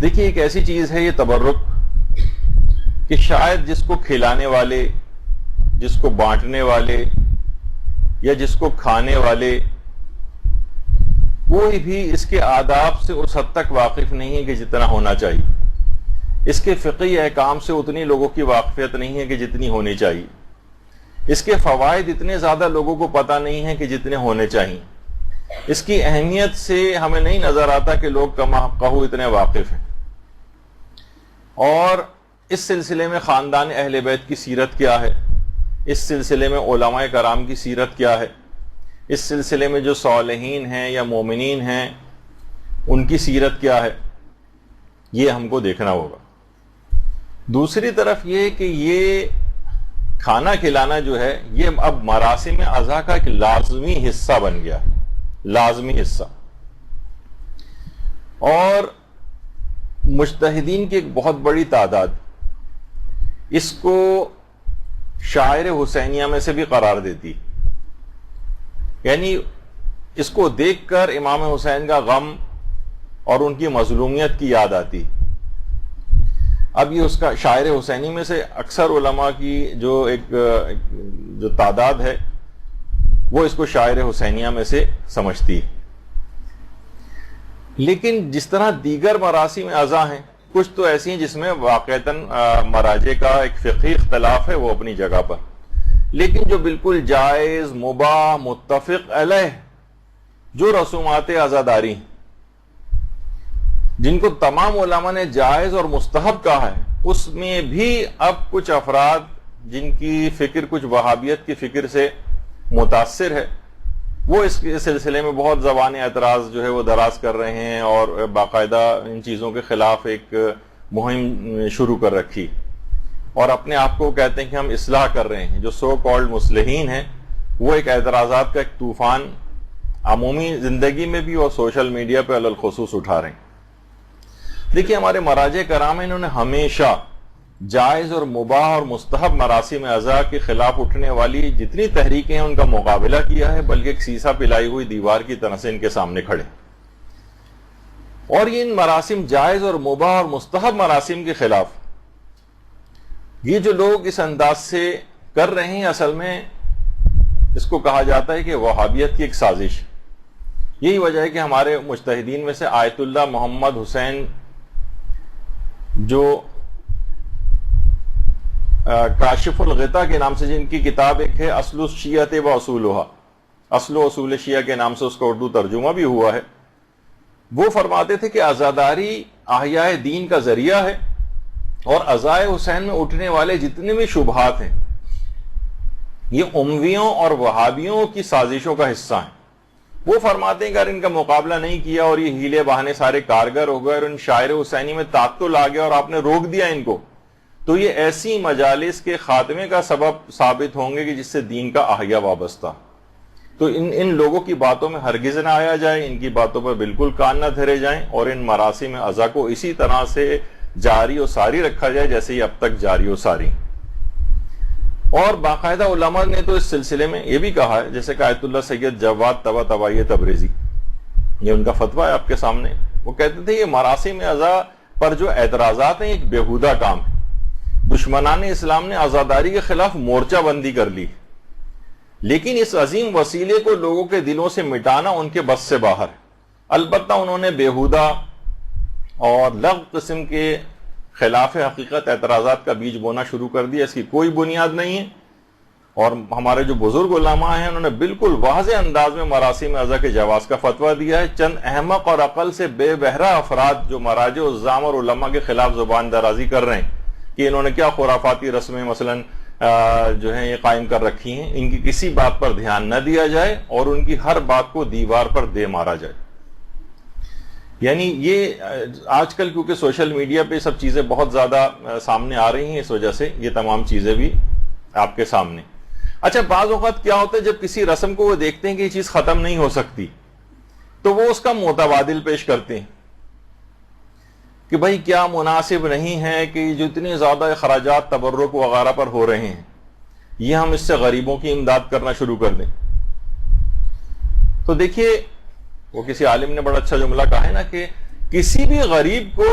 دیکھیے ایک ایسی چیز ہے یہ تبرک کہ شاید جس کو کھلانے والے، جس کو بانٹنے والے یا جس کو کھانے والے، کوئی بھی اس کے آداب سے اس حد تک واقف نہیں ہے کہ جتنا ہونا چاہیے، اس کے فقہی احکام سے اتنی لوگوں کی واقفیت نہیں ہے کہ جتنی ہونی چاہیے، اس کے فوائد اتنے زیادہ لوگوں کو پتہ نہیں ہے کہ جتنے ہونے چاہیے، اس کی اہمیت سے ہمیں نہیں نظر آتا کہ لوگ کما کہو اتنے واقف ہیں۔ اور اس سلسلے میں خاندان اہل بیت کی سیرت کیا ہے، اس سلسلے میں علماء کرام کی سیرت کیا ہے، اس سلسلے میں جو صالحین ہیں یا مومنین ہیں ان کی سیرت کیا ہے، یہ ہم کو دیکھنا ہوگا۔ دوسری طرف یہ کہ یہ کھانا کھلانا جو ہے یہ اب مراسم عزا کا ایک لازمی حصہ بن گیا ہے، لازمی حصہ۔ اور مجتہدین کی ایک بہت بڑی تعداد اس کو شاعر حسینیہ میں سے بھی قرار دیتی، یعنی اس کو دیکھ کر امام حسین کا غم اور ان کی مظلومیت کی یاد آتی۔ اب یہ اس کا شاعر حسینی میں سے اکثر علماء کی جو تعداد ہے وہ اس کو شاعر حسینیہ میں سے سمجھتی۔ لیکن جس طرح دیگر مراسم عزا ہیں، کچھ تو ایسی ہیں جس میں واقعتاً مراجع کا ایک فقہی اختلاف ہے وہ اپنی جگہ پر، لیکن جو بالکل جائز، مباح، متفق علیہ جو رسومات عزاداری ہیں جن کو تمام علماء نے جائز اور مستحب کہا ہے، اس میں بھی اب کچھ افراد جن کی فکر کچھ وہابیت کی فکر سے متاثر ہے وہ اس سلسلے میں بہت زبان اعتراض جو ہے وہ دراز کر رہے ہیں اور باقاعدہ ان چیزوں کے خلاف ایک مہم شروع کر رکھی، اور اپنے آپ کو کہتے ہیں کہ ہم اصلاح کر رہے ہیں۔ جو سو کالڈ مصلحین ہیں وہ ایک اعتراضات کا ایک طوفان عمومی زندگی میں بھی اور سوشل میڈیا پہ علی الخصوص اٹھا رہے ہیں۔ دیکھیے ہمارے مراجع کرام انہوں نے ہمیشہ جائز اور مباح اور مستحب مراسم عزا کے خلاف اٹھنے والی جتنی تحریکیں ہیں ان کا مقابلہ کیا ہے، بلکہ ایک سیسا پلائی ہوئی دیوار کی طرح سے ان کے سامنے کھڑے، اور یہ ان مراسم جائز اور مباح اور مستحب مراسم کے خلاف یہ جو لوگ اس انداز سے کر رہے ہیں، اصل میں اس کو کہا جاتا ہے کہ وہابیت کی ایک سازش۔ یہی وجہ ہے کہ ہمارے مجتہدین میں سے آیت اللہ محمد حسین جو کاشف الغطا کے نام سے جن کی کتاب ایک ہے اصل الشیعۃ و اصولھا، اصل و اصول شیعہ کے نام سے اس کا اردو ترجمہ بھی ہوا ہے، وہ فرماتے تھے کہ عزاداری احیاء دین کا ذریعہ ہے، اور عزائے حسین میں اٹھنے والے جتنے بھی شبہات ہیں یہ امویوں اور وہابیوں کی سازشوں کا حصہ ہیں۔ وہ فرماتے ہیں کہ اگر ان کا مقابلہ نہیں کیا اور یہ ہیلے بہانے سارے کارگر ہو گئے اور ان شاعر حسینی میں تعطل آ گیا اور آپ نے روک دیا ان کو، تو یہ ایسی مجالس کے خاتمے کا سبب ثابت ہوں گے کہ جس سے دین کا احیا وابستہ۔ تو ان لوگوں کی باتوں میں ہرگز نہ آیا جائے، ان کی باتوں پر بالکل کان نہ دھرے جائیں، اور ان مراسم عزا کو اسی طرح سے جاری و ساری رکھا جائے جیسے یہ اب تک جاری و ساری۔ اور باقاعدہ علماء نے تو اس سلسلے میں یہ بھی کہا ہے، جیسے کہ آیت اللہ سید جواد طباطبائی تبریزی، یہ ان کا فتویٰ ہے آپ کے سامنے، وہ کہتے تھے یہ مراسم عزا پر جو اعتراضات ہیں ایک بیہودہ کام ہے۔ دشمنان اسلام نے عزاداری کے خلاف مورچہ بندی کر لی، لیکن اس عظیم وسیلے کو لوگوں کے دلوں سے مٹانا ان کے بس سے باہر ہے۔ البتہ انہوں نے بیہودہ اور لغو قسم کے خلاف حقیقت اعتراضات کا بیج بونا شروع کر دیا، اس کی کوئی بنیاد نہیں ہے، اور ہمارے جو بزرگ علماء ہیں انہوں نے بالکل واضح انداز میں مراسم عزا کے جواز کا فتویٰ دیا ہے۔ چند احمق اور عقل سے بے بہرہ افراد جو مراجع عظام اور علماء کے خلاف زبان درازی کر رہے ہیں کہ انہوں نے کیا خرافاتی رسمیں مثلا جو ہیں یہ قائم کر رکھی ہیں، ان کی کسی بات پر دھیان نہ دیا جائے اور ان کی ہر بات کو دیوار پر دے مارا جائے۔ یعنی یہ آج کل کیونکہ سوشل میڈیا پہ سب چیزیں بہت زیادہ سامنے آ رہی ہیں، اس وجہ سے یہ تمام چیزیں بھی آپ کے سامنے۔ اچھا بعض اوقات کیا ہوتا ہے جب کسی رسم کو وہ دیکھتے ہیں کہ یہ چیز ختم نہیں ہو سکتی تو وہ اس کا متبادل پیش کرتے ہیں کہ بھائی کیا مناسب نہیں ہے کہ جو اتنے زیادہ اخراجات تبرک وغیرہ پر ہو رہے ہیں یہ ہم اس سے غریبوں کی امداد کرنا شروع کر دیں۔ تو دیکھیے وہ کسی عالم نے بڑا اچھا جملہ کہا ہے نا کہ کسی بھی غریب کو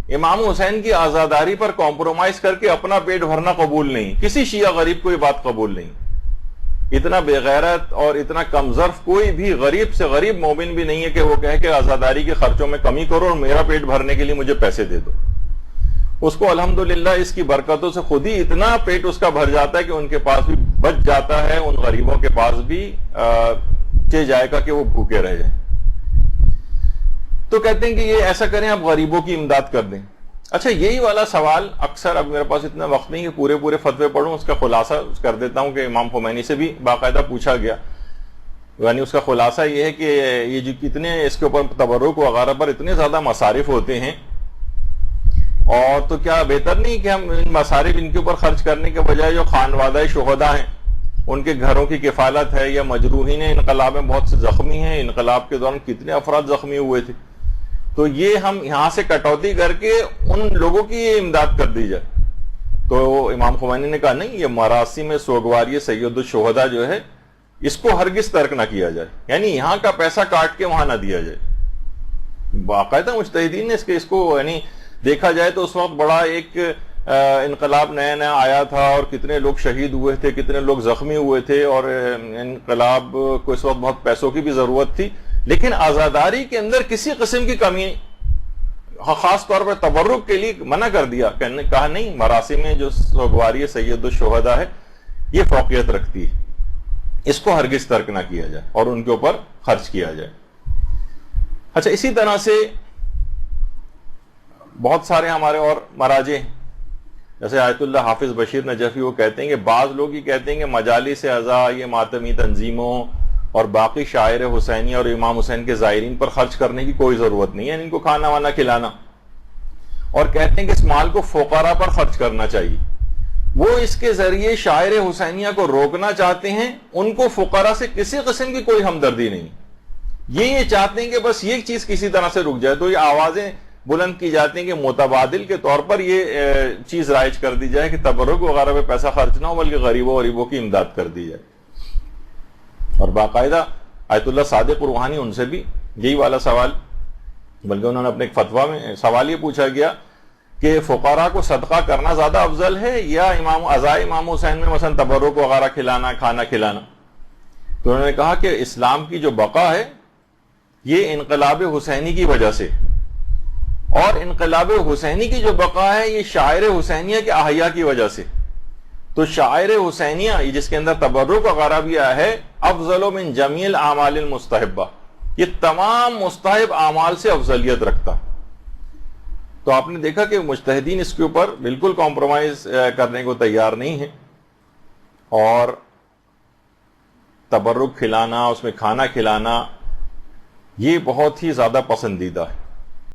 امام حسین کی آزاداری پر کمپرومائز کر کے اپنا پیٹ بھرنا قبول نہیں. کسی شیعہ غریب کو یہ بات قبول نہیں. اتنا بے غیرت اور اتنا کم ظرف کوئی بھی غریب سے غریب مومن بھی نہیں ہے کہ وہ کہے کہ آزاداری کے خرچوں میں کمی کرو اور میرا پیٹ بھرنے کے لیے مجھے پیسے دے دو. اس کو الحمدللہ اس کی برکتوں سے خود ہی اتنا پیٹ اس کا بھر جاتا ہے کہ ان کے پاس بھی بچ جاتا ہے, ان غریبوں کے پاس بھی جائے گا کہ وہ بھوکے رہ جائیں. تو کہتے ہیں کہ یہ ایسا کریں, آپ غریبوں کی امداد کر دیں. اچھا, یہی والا سوال اکثر, اب میرے پاس اتنا وقت نہیں کہ پورے فتوے پڑھوں, اس کا خلاصہ کر دیتا ہوں کہ امام خمینی سے بھی باقاعدہ پوچھا گیا. یعنی اس کا خلاصہ یہ ہے کہ یہ جو کتنے اس کے اوپر تبرک وغیرہ پر اتنے زیادہ مصارف ہوتے ہیں, اور تو کیا بہتر نہیں کہ ہم ان مصارف ان کے اوپر خرچ کرنے کے بجائے جو خانوادہ شہداء ہیں ان کے گھروں کی کفالت ہے, یا مجروحین انقلاب میں بہت سے زخمی ہیں, انقلاب کے دوران کتنے افراد زخمی ہوئے تھے, تو یہ ہم یہاں سے کٹوتی کر کے ان لوگوں کی یہ امداد کر دی جائے. تو امام خمینی نے کہا نہیں, یہ مراسم سوگواری سید الشہداء جو ہے اس کو ہرگز ترک نہ کیا جائے, یعنی یہاں کا پیسہ کاٹ کے وہاں نہ دیا جائے. باقاعدہ مجتہدین نے اس کو یعنی دیکھا جائے تو اس وقت بڑا ایک انقلاب نیا آیا تھا, اور کتنے لوگ شہید ہوئے تھے, کتنے لوگ زخمی ہوئے تھے, اور انقلاب کو اس وقت بہت پیسوں کی بھی ضرورت تھی, لیکن آزاداری کے اندر کسی قسم کی کمی, خاص طور پر تبرک کے لیے منع کر دیا, کہا نہیں, مراسم میں جو سوگواری سید الشہداء ہے یہ فوقیت رکھتی ہے, اس کو ہرگز ترک نہ کیا جائے اور ان کے اوپر خرچ کیا جائے. اچھا, اسی طرح سے بہت سارے ہمارے اور مراجع ہیں, جیسے آیت اللہ حافظ بشیر نجفی, وہ کہتے ہیں کہ بعض لوگ یہ کہتے ہیں کہ مجالس اعزاء, یہ ماتمی تنظیموں اور باقی شاعر حسینی اور امام حسین کے زائرین پر خرچ کرنے کی کوئی ضرورت نہیں ہے, ان کو کھانا وانا کھلانا, اور کہتے ہیں کہ اس مال کو فقراء پر خرچ کرنا چاہیے. وہ اس کے ذریعے شاعر حسینیہ کو روکنا چاہتے ہیں, ان کو فقراء سے کسی قسم کی کوئی ہمدردی نہیں, یہ چاہتے ہیں کہ بس یہ چیز کسی طرح سے رک جائے. تو یہ آوازیں بلند کی جاتی ہیں کہ متبادل کے طور پر یہ چیز رائج کر دی جائے کہ تبرک وغیرہ پہ پیسہ خرچ نہ ہو, بلکہ غریبوں کی امداد کر دی جائے. اور باقاعدہ آیت اللہ صادق روحانی, ان سے بھی یہی والا سوال, بلکہ انہوں نے اپنے ایک فتویٰ میں سوال یہ پوچھا گیا کہ فقراء کو صدقہ کرنا زیادہ افضل ہے یا عزائے امام حسین میں مثلا تبرک وغیرہ کھلانا, کھانا کھلانا. تو انہوں نے کہا کہ اسلام کی جو بقا ہے یہ انقلاب حسینی کی وجہ سے, اور انقلاب حسینی کی جو بقا ہے یہ شاعر حسینیہ کے احیاء کی وجہ سے. تو شاعر حسینیہ جس کے اندر تبرک وغیرہ بھی آیا ہے, افضل من جمیع الاعمال المستحبہ, یہ تمام مستحب اعمال سے افضلیت رکھتا. تو آپ نے دیکھا کہ مجتہدین اس کے اوپر بالکل کمپرومائز کرنے کو تیار نہیں ہیں, اور تبرک کھلانا, اس میں کھانا کھلانا, یہ بہت ہی زیادہ پسندیدہ ہے.